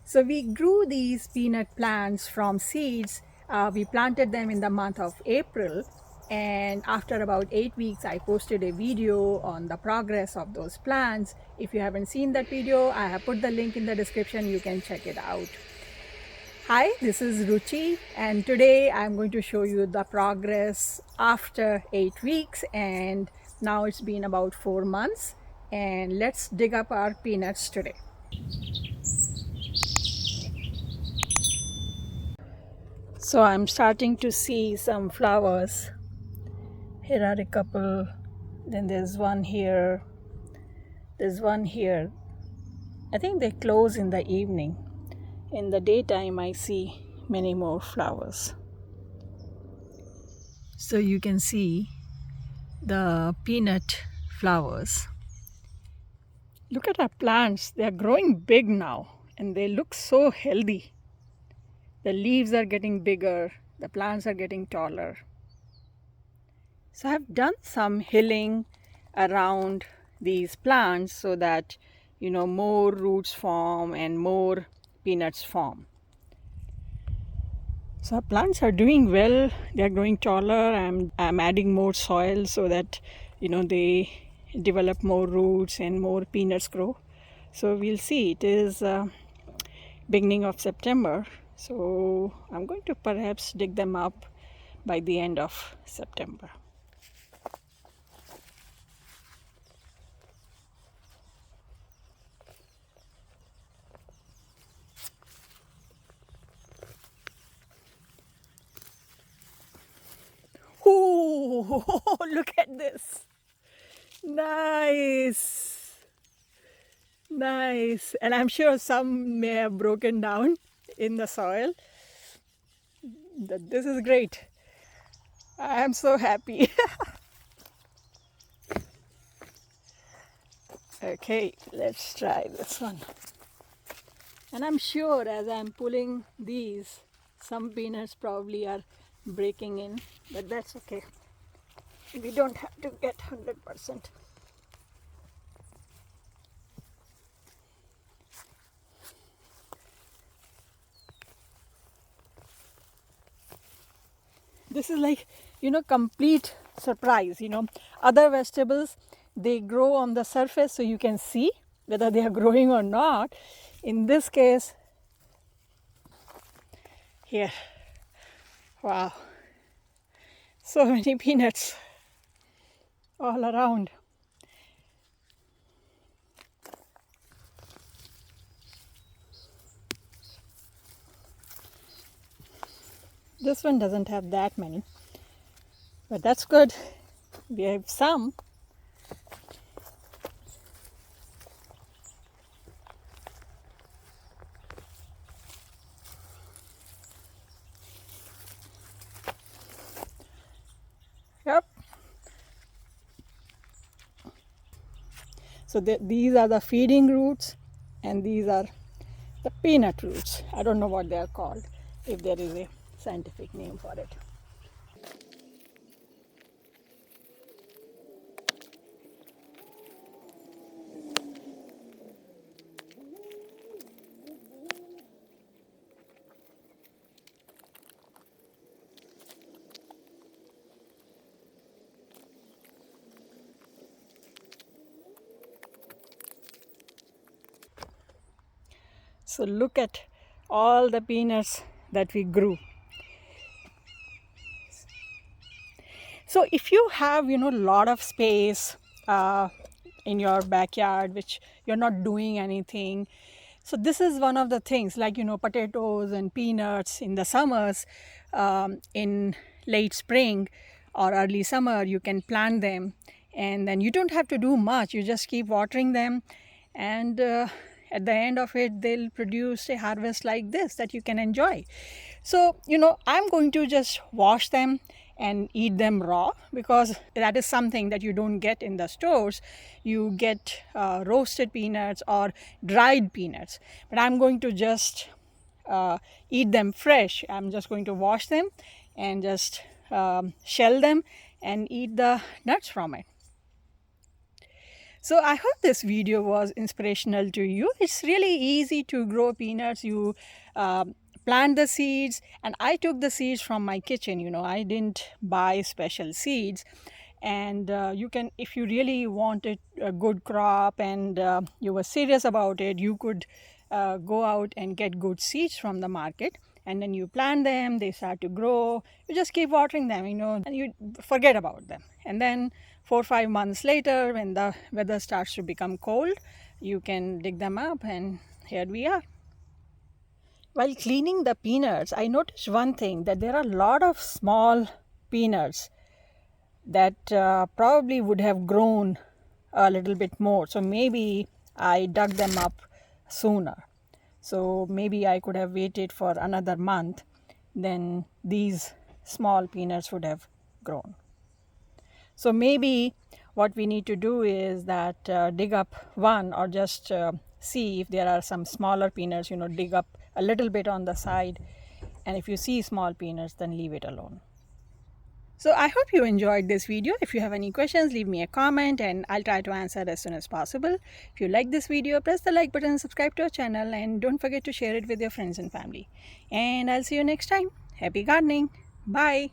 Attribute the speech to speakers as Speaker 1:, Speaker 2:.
Speaker 1: So we grew these peanut plants from seeds. We planted them in the month of April, and after about 8 weeks I posted a video on the progress of those plants. If you haven't seen that video, I have put the link in the description. You can check it out. Hi, this is Ruchi, and today I'm going to show you the progress after 8 weeks, and now it's been about 4 months, and let's dig up our peanuts today. So I'm starting to see some flowers. Here are a couple, then there's one here, there's one here. I think they close in the evening. In the daytime I see many more flowers. So you can see the peanut flowers. Look at our plants, they are growing big now and they look so healthy. The leaves are getting bigger, the plants are getting taller. So I've done some hilling around these plants so that more roots form and more peanuts form. So our plants are doing well, they are growing taller. I'm adding more soil so that they develop more roots and more peanuts grow. So we'll see. It is beginning of September, so I'm going to perhaps dig them up by the end of September. Ooh, look at this. Nice. Nice. And I'm sure some may have broken down in the soil. This is great. I am so happy. Okay, let's try this one. And I'm sure as I'm pulling these, some peanuts probably are breaking in, but that's okay. We don't have to get 100%. This is like, complete surprise. Other vegetables, they grow on the surface so you can see whether they are growing or not. In this case, here, wow, so many peanuts all around. This one doesn't have that many, but that's good. We have some. Yep. So these are the feeding roots and these are the peanut roots. I don't know what they are called, if there is a scientific name for it. So look at all the peanuts that we grew. So if you have a lot of space in your backyard which you're not doing anything, so this is one of the things, like potatoes and peanuts in the summers, in late spring or early summer you can plant them, and then you don't have to do much. You just keep watering them, and at the end of it they'll produce a harvest like this that you can enjoy. So I'm going to just wash them and eat them raw, because that is something that you don't get in the stores. You get roasted peanuts or dried peanuts, but I'm going to just eat them fresh. I'm just going to wash them and just shell them and eat the nuts from it. So I hope this video was inspirational to you. It's really easy to grow peanuts. You plant the seeds, and I took the seeds from my kitchen. I didn't buy special seeds. And you can, if you really wanted a good crop and you were serious about it, you could go out and get good seeds from the market, and then you plant them, they start to grow. You just keep watering them, and you forget about them. And then 4 or 5 months later, when the weather starts to become cold, you can dig them up, and here we are. While cleaning the peanuts, I noticed one thing, that there are a lot of small peanuts that probably would have grown a little bit more. So maybe I dug them up sooner. So maybe I could have waited for another month, then these small peanuts would have grown. So maybe what we need to do is that dig up one, or just see if there are some smaller peanuts, dig up a little bit on the side. And if you see small peanuts, then leave it alone. So I hope you enjoyed this video. If you have any questions, leave me a comment and I'll try to answer as soon as possible. If you like this video, press the like button, subscribe to our channel, and don't forget to share it with your friends and family. And I'll see you next time. Happy gardening. Bye.